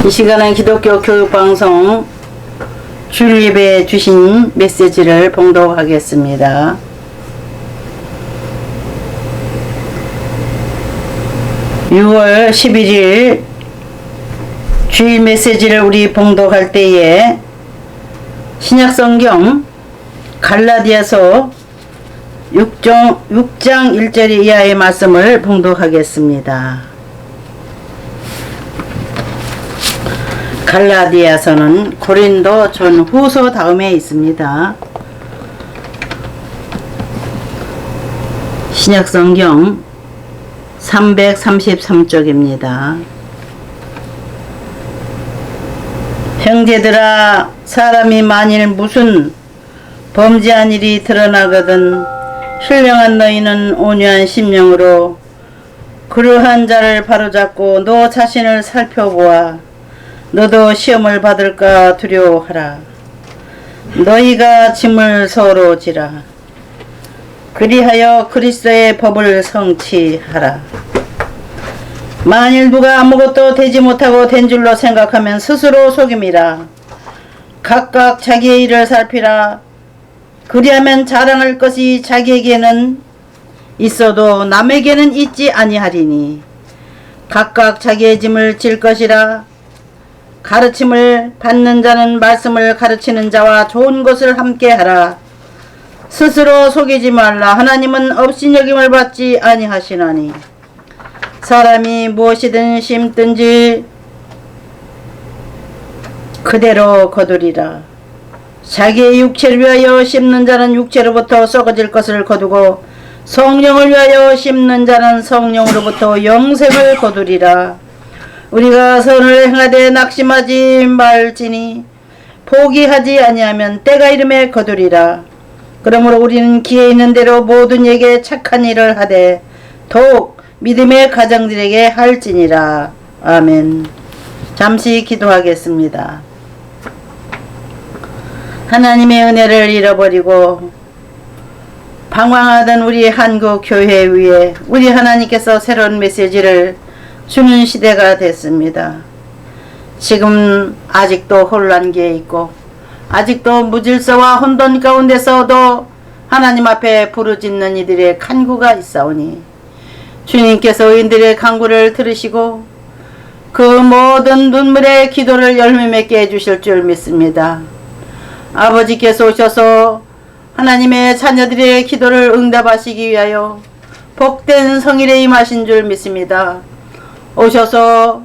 이 시간은 기독교 교육방송 주일예배에 주신 메시지를 봉독하겠습니다. (6월 11일) 주일 메시지를 우리 봉독할 때에 신약성경 갈라디아서 6장 1절 이하의 말씀을 봉독하겠습니다. 갈라디아서는 고린도 전후서 다음에 있습니다. 신약성경 333쪽입니다. 형제들아, 사람이 만일 무슨 범죄한 일이 드러나거든 신령한 너희는 온유한 심령으로 그러한 자를 바로잡고 너 자신을 살펴보아 너도 시험을 받을까 두려워하라. 너희가 짐을 서로 지라. 그리하여 그리스도의 법을 성취하라. 만일 누가 아무것도 되지 못하고 된 줄로 생각하면 스스로 속임이라. 각각 자기의 일을 살피라. 그리하면 자랑할 것이 자기에게는 있어도 남에게는 있지 아니하리니 각각 자기의 짐을 질 것이라. 가르침을 받는 자는 말씀을 가르치는 자와 좋은 것을 함께 하라. 스스로 속이지 말라. 하나님은 업신여김을 받지 아니하시나니 사람이 무엇이든 심든지 그대로 거두리라. 자기의 육체를 위하여 심는 자는 육체로부터 썩어질 것을 거두고 성령을 위하여 심는 자는 성령으로부터 영생을 거두리라. 우리가 선을 행하되 낙심하지 말지니 포기하지 아니하면 때가 이름에 거두리라. 그러므로 우리는 기회 있는 대로 모든 이에게 착한 일을 하되 더욱 믿음의 가정들에게 할지니라. 아멘. 잠시 기도하겠습니다. 하나님의 은혜를 잃어버리고 방황하던 우리 한국 교회 위에 우리 하나님께서 새로운 메시지를 주는 시대가 됐습니다. 지금 아직도 혼란기에 있고 아직도 무질서와 혼돈 가운데서도 하나님 앞에 부르짖는 이들의 간구가 있사오니 주님께서 의인들의 간구를 들으시고 그 모든 눈물의 기도를 열매 맺게 해주실 줄 믿습니다. 아버지께서 오셔서 하나님의 자녀들의 기도를 응답하시기 위하여 복된 성일에 임하신 줄 믿습니다. 오셔서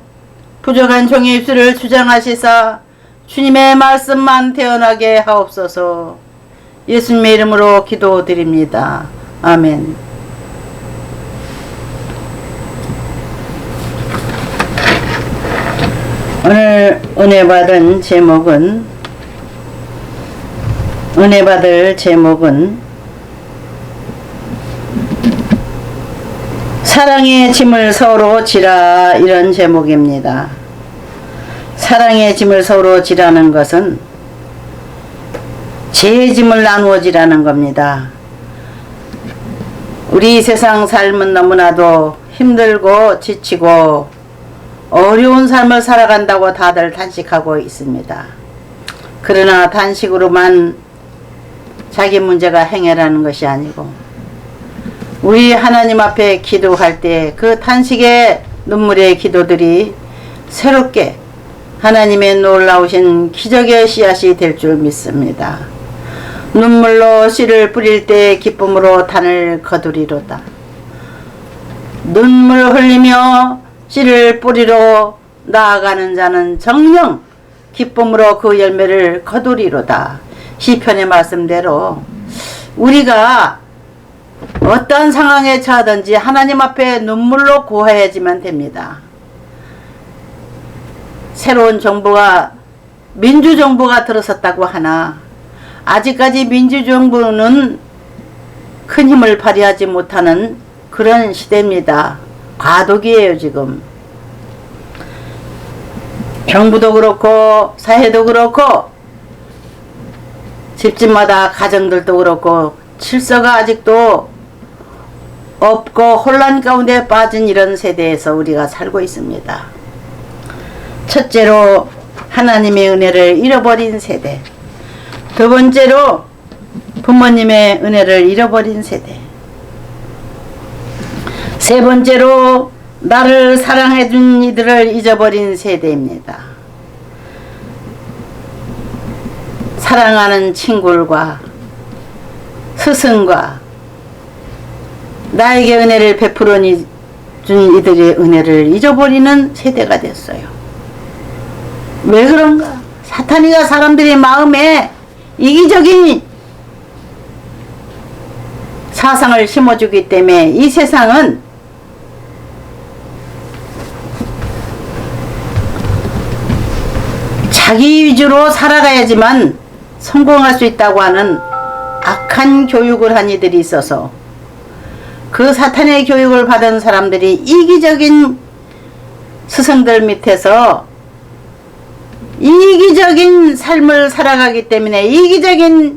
부족한 종의 입술을 주장하시사 주님의 말씀만 태어나게 하옵소서. 예수님의 이름으로 기도드립니다. 아멘. 오늘 은혜 받을 제목은 사랑의 짐을 서로 지라, 이런 제목입니다. 사랑의 짐을 서로 지라는 것은 제 짐을 나누어 지라는 겁니다. 우리 세상 삶은 너무나도 힘들고 지치고 어려운 삶을 살아간다고 다들 단식하고 있습니다. 그러나 단식으로만 자기 문제가 해결하는 것이 아니고 우리 하나님 앞에 기도할 때 그 탄식의 눈물의 기도들이 새롭게 하나님의 놀라우신 기적의 씨앗이 될 줄 믿습니다. 눈물로 씨를 뿌릴 때 기쁨으로 단을 거두리로다. 눈물 흘리며 씨를 뿌리러 나아가는 자는 정녕 기쁨으로 그 열매를 거두리로다. 시편의 말씀대로 우리가 어떤 상황에 처하든지 하나님 앞에 눈물로 고해야지만 됩니다. 새로운 정부가 민주정부가 들어섰다고 하나 아직까지 민주정부는 큰 힘을 발휘하지 못하는 그런 시대입니다. 과도기예요. 지금 정부도 그렇고 사회도 그렇고 집집마다 가정들도 그렇고 질서가 아직도 없고 혼란 가운데 빠진 이런 세대에서 우리가 살고 있습니다. 첫째로 하나님의 은혜를 잃어버린 세대, 두 번째로 부모님의 은혜를 잃어버린 세대, 세 번째로 나를 사랑해준 이들을 잊어버린 세대입니다. 사랑하는 친구들과 스승과 나에게 은혜를 베풀어 준 이들의 은혜를 잊어버리는 세대가 됐어요. 왜 그런가? 사탄이가 사람들의 마음에 이기적인 사상을 심어주기 때문에 이 세상은 자기 위주로 살아가야지만 성공할 수 있다고 하는 악한 교육을 한 이들이 있어서 그 사탄의 교육을 받은 사람들이 이기적인 스승들 밑에서 이기적인 삶을 살아가기 때문에 이기적인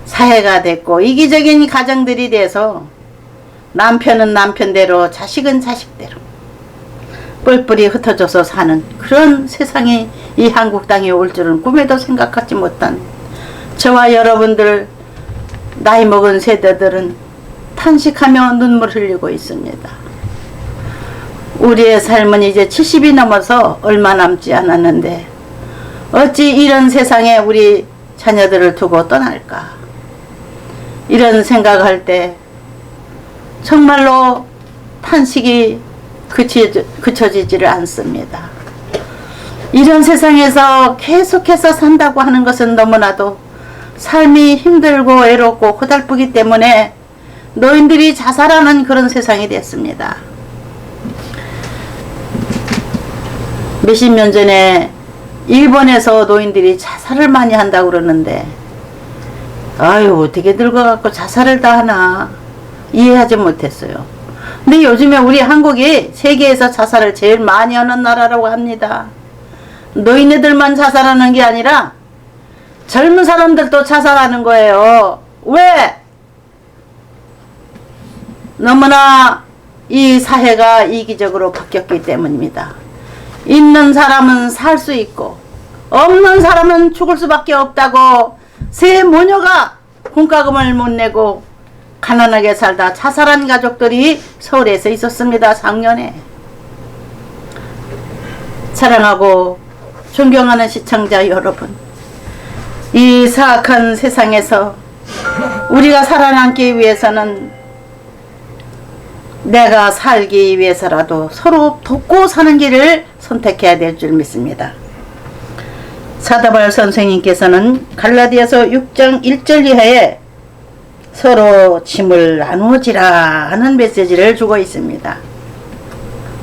사회가 됐고 이기적인 가정들이 돼서 남편은 남편대로 자식은 자식대로 뿔뿔이 흩어져서 사는 그런 세상이 이 한국 땅에 올 줄은 꿈에도 생각하지 못한 저와 여러분들 나이 먹은 세대들은 탄식하며 눈물 흘리고 있습니다. 우리의 삶은 이제 70이 넘어서 얼마 남지 않았는데 어찌 이런 세상에 우리 자녀들을 두고 떠날까? 이런 생각할 때 정말로 탄식이 그쳐지지를 않습니다. 이런 세상에서 계속해서 산다고 하는 것은 너무나도 삶이 힘들고 외롭고 고달프기 때문에 노인들이 자살하는 그런 세상이 됐습니다. 몇십 년 전에 일본에서 노인들이 자살을 많이 한다고 그러는데 아유 어떻게 늙어갖고 자살을 다 하나 이해하지 못했어요. 근데 요즘에 우리 한국이 세계에서 자살을 제일 많이 하는 나라라고 합니다. 노인네들만 자살하는 게 아니라 젊은 사람들도 자살하는 거예요. 왜? 너무나 이 사회가 이기적으로 바뀌었기 때문입니다. 있는 사람은 살 수 있고 없는 사람은 죽을 수밖에 없다고 세 모녀가 공과금을 못 내고 가난하게 살다 자살한 가족들이 서울에서 있었습니다. 작년에. 사랑하고 존경하는 시청자 여러분, 이 사악한 세상에서 우리가 살아남기 위해서는 내가 살기 위해서라도 서로 돕고 사는 길을 선택해야 될 줄 믿습니다. 사다발 선생님께서는 갈라디아서 6장 1절 이하에 서로 짐을 나누어지라 하는 메시지를 주고 있습니다.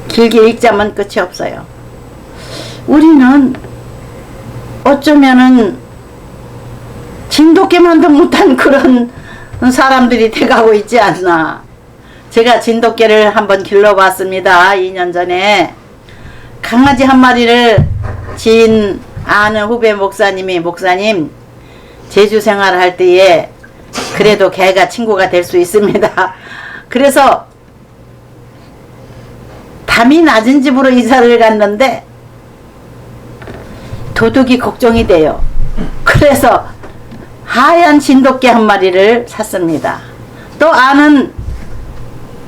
길게 읽자면 끝이 없어요. 우리는 어쩌면은 진돗개만도 못한 그런 사람들이 돼가고 있지 않나. 제가 진돗개를 한번 길러봤습니다. 2년 전에 강아지 한 마리를 지인 아는 후배 목사님이 목사님 제주 생활할 때에 그래도 개가 친구가 될 수 있습니다. 그래서 담이 낮은 집으로 이사를 갔는데 도둑이 걱정이 돼요. 그래서 하얀 진돗개 한 마리를 샀습니다. 또 아는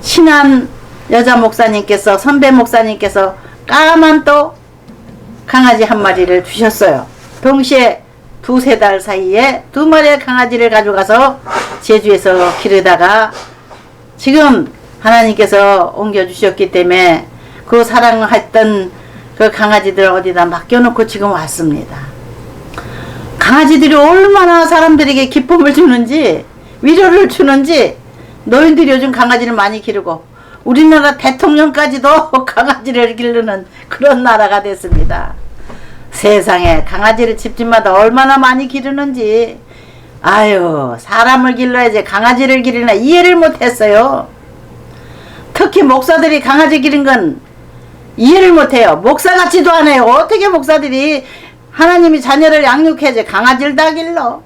친한 여자 목사님께서 선배 목사님께서 까만 또 강아지 한 마리를 주셨어요. 동시에 두세 달 사이에 두 마리의 강아지를 가져가서 제주에서 기르다가 지금 하나님께서 옮겨주셨기 때문에 그 사랑했던 그 강아지들 어디다 맡겨놓고 지금 왔습니다. 강아지들이 얼마나 사람들에게 기쁨을 주는지 위로를 주는지 노인들이 요즘 강아지를 많이 기르고 우리나라 대통령까지도 강아지를 기르는 그런 나라가 됐습니다. 세상에 강아지를 집집마다 얼마나 많이 기르는지 아유 사람을 길러야지 강아지를 기르나 이해를 못했어요. 특히 목사들이 강아지 기른 건 이해를 못해요. 목사 같지도 않아요. 어떻게 목사들이 하나님이 자녀를 양육해야지 강아지를 다 길러.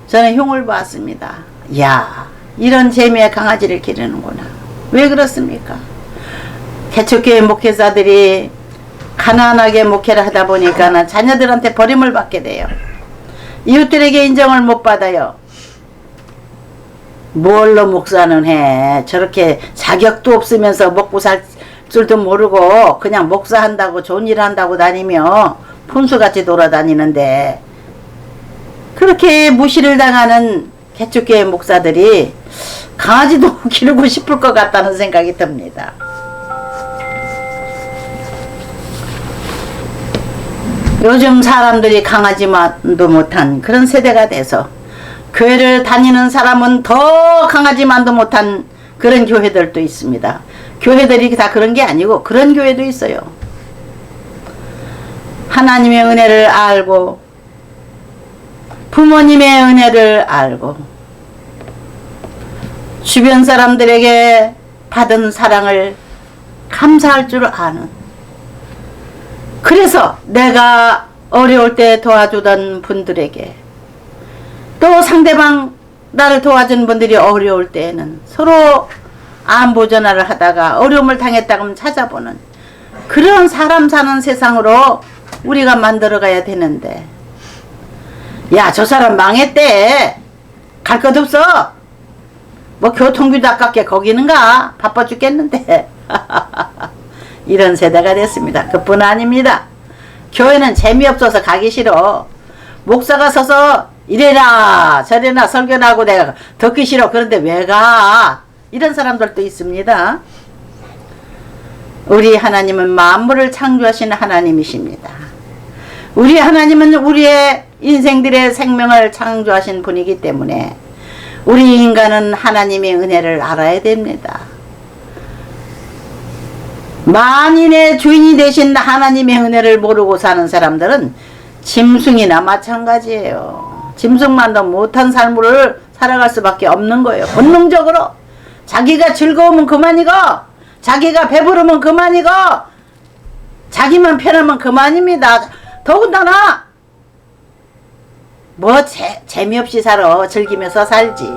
저는 흉을 봤습니다. 야 이런 재미에 강아지를 기르는구나. 왜 그렇습니까? 개척교회 목회자들이 가난하게 목회를 하다 보니까 자녀들한테 버림을 받게 돼요. 이웃들에게 인정을 못 받아요. 뭘로 목사는 해. 저렇게 자격도 없으면서 먹고 살 줄도 모르고 그냥 목사한다고 좋은 일 한다고 다니며 푼수같이 돌아다니는데, 그렇게 무시를 당하는 개척교회 목사들이 강아지도 기르고 싶을 것 같다는 생각이 듭니다. 요즘 사람들이 강아지만도 못한 그런 세대가 돼서 교회를 다니는 사람은 더 강아지만도 못한 그런 교회들도 있습니다. 교회들이 다 그런 게 아니고 그런 교회도 있어요. 하나님의 은혜를 알고 부모님의 은혜를 알고 주변 사람들에게 받은 사랑을 감사할 줄 아는, 그래서 내가 어려울 때 도와주던 분들에게 또 상대방 나를 도와준 분들이 어려울 때에는 서로 안부 전화를 하다가 어려움을 당했다고 하면 찾아보는 그런 사람 사는 세상으로 우리가 만들어 가야 되는데, 야, 저 사람 망했대. 갈 것 없어. 뭐 교통비도 아깝게 거기는 가. 바빠 죽겠는데. 이런 세대가 됐습니다. 그뿐 아닙니다. 교회는 재미없어서 가기 싫어. 목사가 서서 이래라 저래라 설교나 하고 내가 듣기 싫어. 그런데 왜 가? 이런 사람들도 있습니다. 우리 하나님은 만물을 창조하신 하나님이십니다. 우리 하나님은 우리의 인생들의 생명을 창조하신 분이기 때문에 우리 인간은 하나님의 은혜를 알아야 됩니다. 만인의 주인이 되신 하나님의 은혜를 모르고 사는 사람들은 짐승이나 마찬가지예요. 짐승만도 못한 삶을 살아갈 수밖에 없는 거예요. 본능적으로 자기가 즐거우면 그만이고, 자기가 배부르면 그만이고, 자기만 편하면 그만입니다. 더군다나 뭐 재미없이 살아. 즐기면서 살지.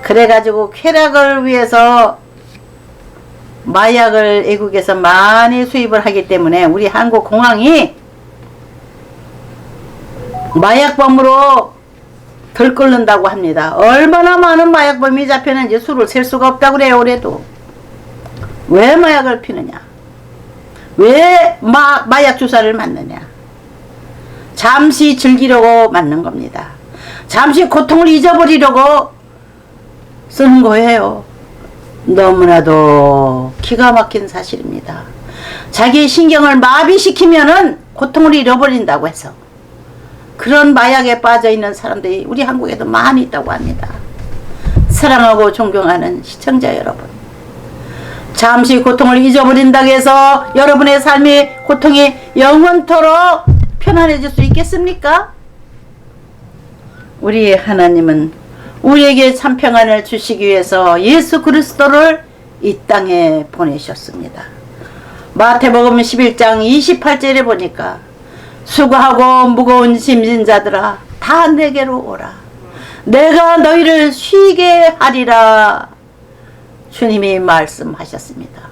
그래가지고 쾌락을 위해서 마약을 외국에서 많이 수입을 하기 때문에 우리 한국 공항이 마약범으로 들끓는다고 합니다. 얼마나 많은 마약범이 잡히는지 수를 셀 수가 없다고 그래요. 올해도. 왜 마약을 피느냐? 왜 마약 주사를 맞느냐? 잠시 즐기려고 맞는 겁니다. 잠시 고통을 잊어버리려고 쓰는 거예요. 너무나도 기가 막힌 사실입니다. 자기 신경을 마비시키면은 고통을 잃어버린다고 해서 그런 마약에 빠져있는 사람들이 우리 한국에도 많이 있다고 합니다. 사랑하고 존경하는 시청자 여러분, 잠시 고통을 잊어버린다고 해서 여러분의 삶의 고통이 영원토록 편안해질 수 있겠습니까? 우리 하나님은 우리에게 참 평안을 주시기 위해서 예수 그리스도를 이 땅에 보내셨습니다. 마태복음 11장 28절에 보니까 수고하고 무거운 짐진 자들아 다 내게로 오라. 내가 너희를 쉬게 하리라. 주님이 말씀하셨습니다.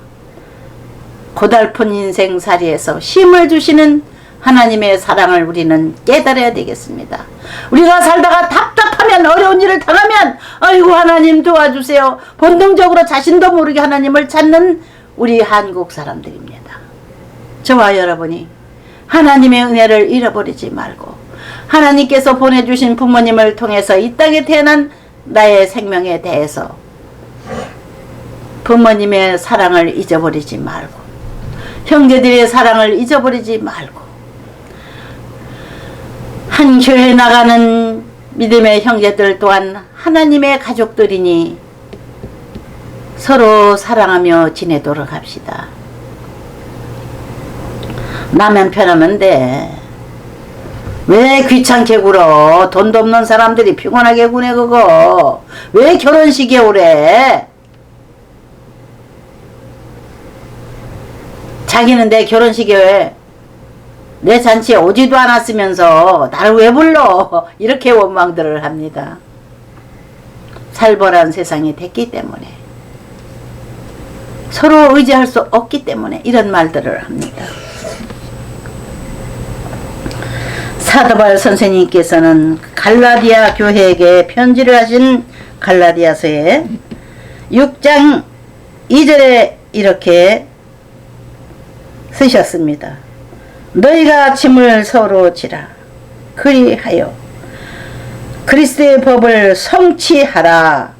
고달픈 인생살이에서 힘을 주시는 하나님의 사랑을 우리는 깨달아야 되겠습니다. 우리가 살다가 답답하면, 어려운 일을 당하면 아이고 하나님 도와주세요. 본능적으로 자신도 모르게 하나님을 찾는 우리 한국 사람들입니다. 저와 여러분이 하나님의 은혜를 잃어버리지 말고 하나님께서 보내주신 부모님을 통해서 이 땅에 태어난 나의 생명에 대해서 부모님의 사랑을 잊어버리지 말고, 형제들의 사랑을 잊어버리지 말고, 한 교회에 나가는 믿음의 형제들 또한 하나님의 가족들이니 서로 사랑하며 지내도록 합시다. 나면 편하면 돼. 왜 귀찮게 굴어? 돈도 없는 사람들이 피곤하게 구네 그거. 왜 결혼식에 오래? 자기는 내 결혼식에 내 잔치에 오지도 않았으면서 나를 왜 불러? 이렇게 원망들을 합니다. 살벌한 세상이 됐기 때문에. 서로 의지할 수 없기 때문에 이런 말들을 합니다. 사도바울 선생님께서는 갈라디아 교회에게 편지를 하신 갈라디아서에 6장 2절에 이렇게 쓰셨습니다. 너희가 짐을 서로 지라. 그리하여 그리스도의 법을 성취하라.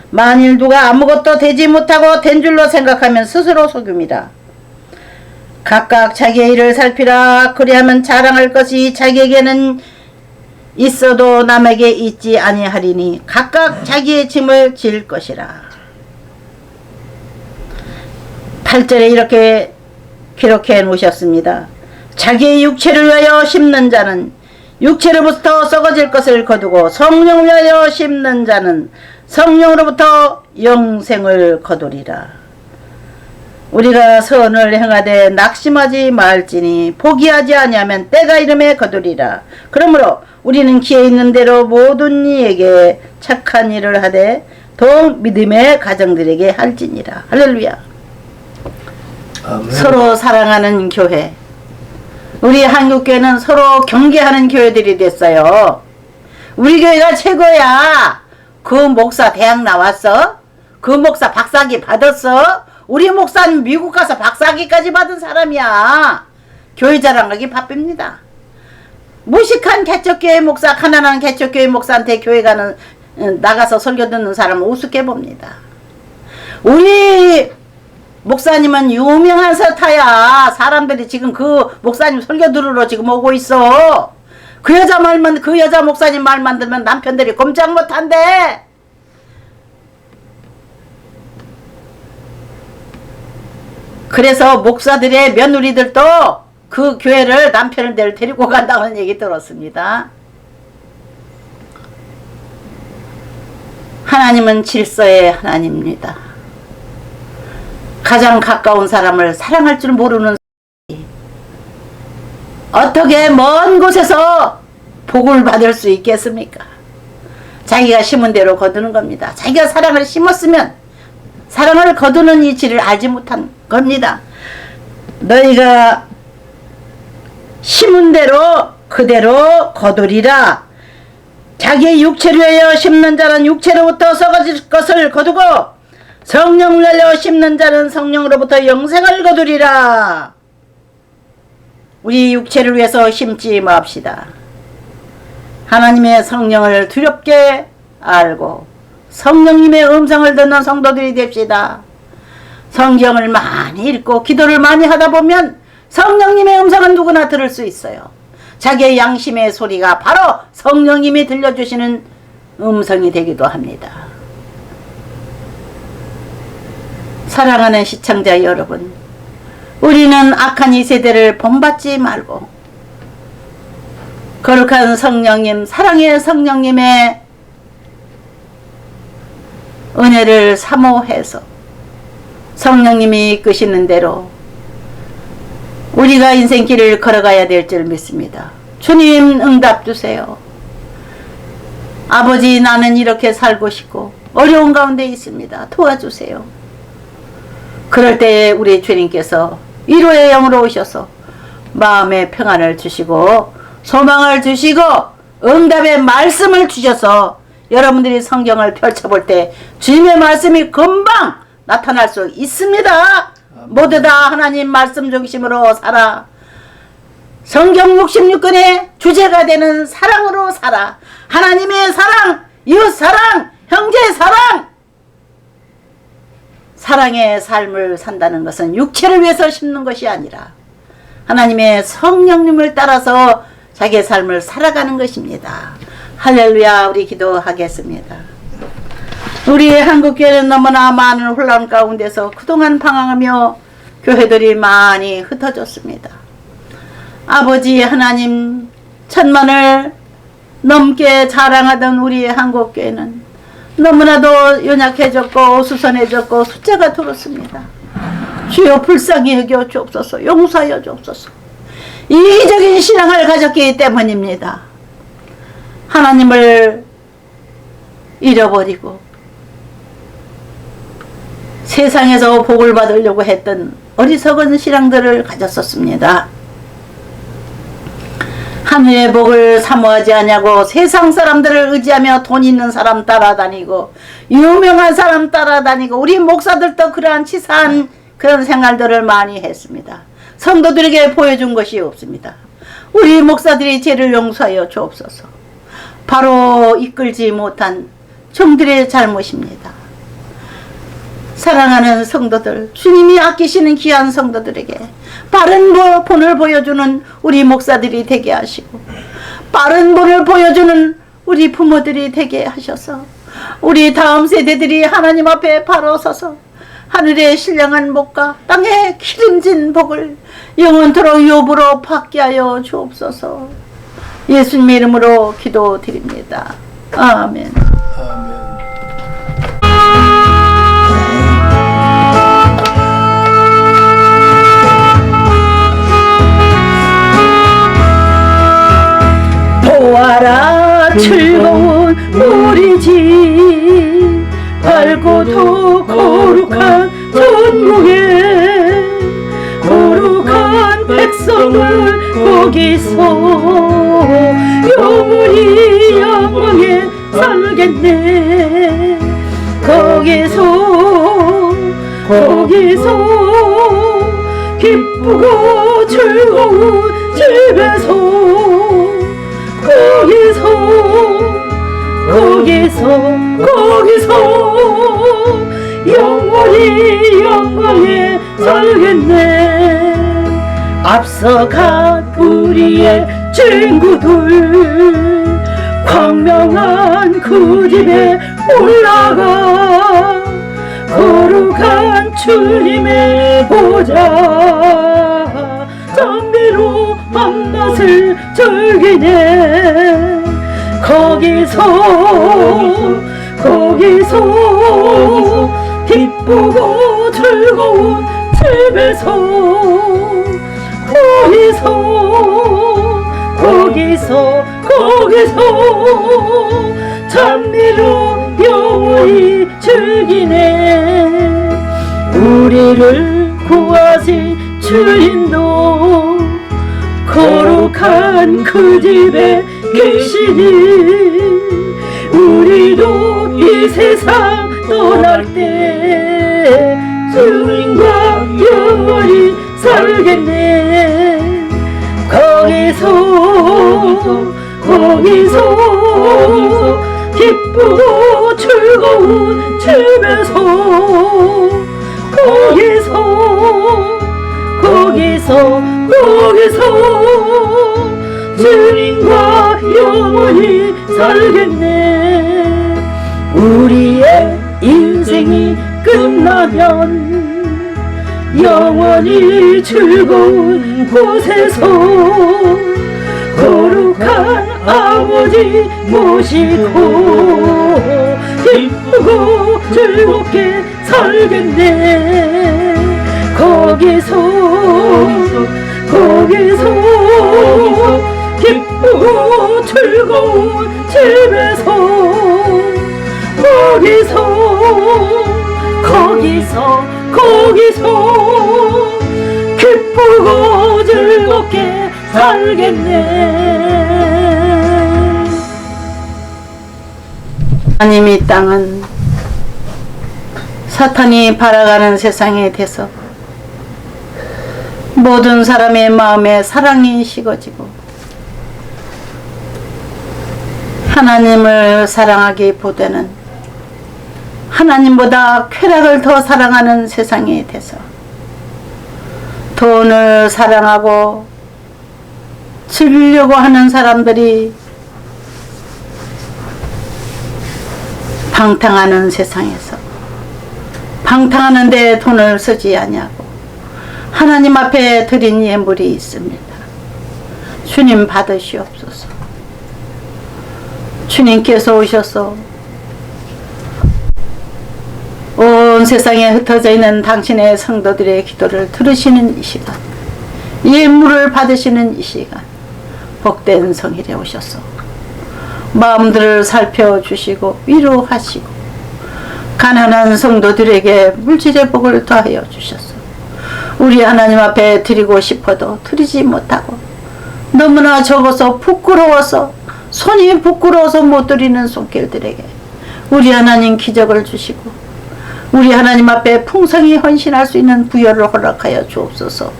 만일 누가 아무것도 되지 못하고 된 줄로 생각하면 스스로 속임이라. 각각 자기의 일을 살피라. 그리하면 자랑할 것이 자기에게는 있어도 남에게 있지 아니하리니 각각 자기의 짐을 질 것이라. 8절에 이렇게 기록해 놓으셨습니다. 자기의 육체를 위하여 심는 자는 육체로부터 썩어질 것을 거두고 성령을 위하여 심는 자는 성령으로부터 영생을 거두리라. 우리가 선을 행하되 낙심하지 말지니 포기하지 아니하면 때가 이름에 거두리라. 그러므로 우리는 기회 있는 대로 모든 이에게 착한 일을 하되 더욱 믿음의 가정들에게 할지니라. 할렐루야. 아멘. 서로 사랑하는 교회. 우리 한국교회는 서로 경계하는 교회들이 됐어요. 우리 교회가 최고야. 그 목사 대학 나왔어? 그 목사 박사기 받았어? 우리 목사는 미국 가서 박사기까지 받은 사람이야. 교회 자랑하기 바쁩니다. 무식한 개척교회 목사, 가난한 개척교회 목사한테 교회 가는 나가서 설교 듣는 사람은 우습게 봅니다. 우리 목사님은 유명한 서타야. 사람들이 지금 그 목사님 설교 들으러 지금 오고 있어. 그 여자 목사님 말만 들으면 남편들이 꼼짝 못한대. 그래서 목사들의 며느리들도 그 교회를 남편을 데리고 간다는 얘기 들었습니다. 하나님은 질서의 하나님입니다. 가장 가까운 사람을 사랑할 줄 모르는 사람이 어떻게 먼 곳에서 복을 받을 수 있겠습니까? 자기가 심은 대로 거두는 겁니다. 자기가 사랑을 심었으면 사랑을 거두는 이치를 알지 못한 겁니다. 너희가 심은 대로 그대로 거두리라. 자기의 육체를 위하여 심는 자는 육체로부터 썩어질 것을 거두고 성령을 위하여 심는 자는 성령으로부터 영생을 거두리라. 우리 육체를 위해서 심지 맙시다. 하나님의 성령을 두렵게 알고 성령님의 음성을 듣는 성도들이 됩시다. 성경을 많이 읽고 기도를 많이 하다 보면 성령님의 음성은 누구나 들을 수 있어요. 자기의 양심의 소리가 바로 성령님이 들려주시는 음성이 되기도 합니다. 사랑하는 시청자 여러분, 우리는 악한 이 세대를 본받지 말고 거룩한 성령님, 사랑의 성령님의 은혜를 사모해서 성령님이 이끄시는 대로 우리가 인생길을 걸어가야 될 줄 믿습니다. 주님 응답 주세요. 아버지, 나는 이렇게 살고 싶고 어려운 가운데 있습니다. 도와주세요. 그럴 때에 우리 주님께서 위로의 영으로 오셔서 마음의 평안을 주시고 소망을 주시고 응답의 말씀을 주셔서 여러분들이 성경을 펼쳐볼 때 주님의 말씀이 금방 나타날 수 있습니다. 모두 다 하나님 말씀 중심으로 살아. 성경 66권의 주제가 되는 사랑으로 살아. 하나님의 사랑, 이웃 사랑, 형제 사랑. 사랑의 삶을 산다는 것은 육체를 위해서 심는 것이 아니라 하나님의 성령님을 따라서 자기의 삶을 살아가는 것입니다. 할렐루야. 우리 기도하겠습니다. 우리 한국교회는 너무나 많은 혼란 가운데서 그동안 방황하며 교회들이 많이 흩어졌습니다. 아버지 하나님, 1000만을 넘게 자랑하던 우리 한국교회는 너무나도 연약해졌고 수선해졌고 숫자가 들었습니다. 주여 불쌍히 여겨 주옵소서. 용서하여 주옵소서. 이기적인 신앙을 가졌기 때문입니다. 하나님을 잃어버리고 세상에서 복을 받으려고 했던 어리석은 신앙들을 가졌었습니다. 하늘의 복을 사모하지 않냐고 세상 사람들을 의지하며 돈 있는 사람 따라다니고 유명한 사람 따라다니고 우리 목사들도 그러한 치사한 그런 생활들을 많이 했습니다. 성도들에게 보여준 것이 없습니다. 우리 목사들이 죄를 용서하여 주옵소서. 바로 이끌지 못한 종들의 잘못입니다. 사랑하는 성도들, 주님이 아끼시는 귀한 성도들에게 바른 본을 보여주는 우리 목사들이 되게 하시고 바른 본을 보여주는 우리 부모들이 되게 하셔서 우리 다음 세대들이 하나님 앞에 바로 서서 하늘의 신령한 복과 땅의 기름진 복을 영원토록 유업으로 받게 하여 주옵소서. 예수님의 이름으로 기도드립니다. 아멘. 아멘. 보아라 즐거운 우리 집 밝고도 거룩한 전국에 거룩한 백성을 거기서 영원히 영광에 살겠네. 거기서 기쁘고 즐거운 집에서 거기서 영원히 영광에 살겠네. 앞서간 우리의 친구들 광명한 그 집에 올라가 거룩한 주님의 보좌 장미로 밤낮을 즐기네. 거기서 기쁘고 즐거운 집에서 거기서 찬미로 영원히 즐기네. 우리를 구하신 주님도 거룩한 그 집에 계시니 우리도 이 세상 떠날 때 주님과 영원히 살겠네. 거기서 기쁘고 즐거운 집에서 거기서 주님과 영원히 살겠네. 우리의 인생이 끝나면 영원히 즐거운 곳에서 거룩한 아버지 모시고 기쁘고 즐겁게 살겠네. 거기서 기쁘고 즐거운 집에서 거기서 기쁘고 즐겁게 살겠네. 하나님 이 땅은 사탄이 발아가는 세상에 대해서 모든 사람의 마음에 사랑이 식어지고 하나님을 사랑하기보다는 하나님보다 쾌락을 더 사랑하는 세상에 대해서 돈을 사랑하고 즐기려고 하는 사람들이 방탕하는 세상에서 방탕하는데 돈을 쓰지 아니하고 하나님 앞에 드린 예물이 있습니다. 주님 받으시옵소서. 주님께서 오셔서 온 세상에 흩어져 있는 당신의 성도들의 기도를 들으시는 이 시간, 예물을 받으시는 이 시간, 복된 성일에 오셔서 마음들을 살펴주시고 위로하시고 가난한 성도들에게 물질의 복을 더하여 주셔서 우리 하나님 앞에 드리고 싶어도 드리지 못하고 너무나 적어서 부끄러워서 손이 부끄러워서 못 드리는 손길들에게 우리 하나님 기적을 주시고 우리 하나님 앞에 풍성히 헌신할 수 있는 부여를 허락하여 주옵소서.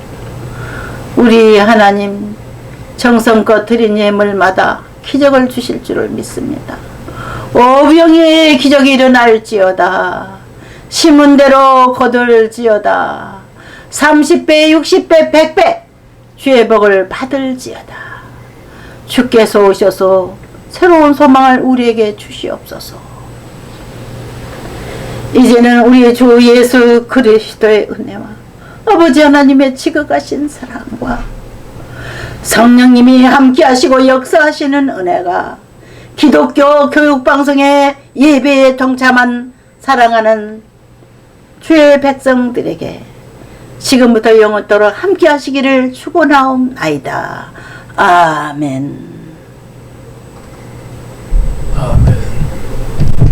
우리 하나님 정성껏 드린 예물마다 기적을 주실 줄을 믿습니다. 오병이의 기적이 일어날지어다. 심은 대로 거둘지어다. 30배, 60배, 100배 주의 복을 받을지어다. 주께서 오셔서 새로운 소망을 우리에게 주시옵소서. 이제는 우리 주 예수 그리스도의 은혜와 아버지 하나님의 지극하신 사랑과 성령님이 함께하시고 역사하시는 은혜가 기독교 교육방송의 예배에 동참한 사랑하는 주의 백성들에게 지금부터 영원토록 함께하시기를 축원하옵나이다. 아멘.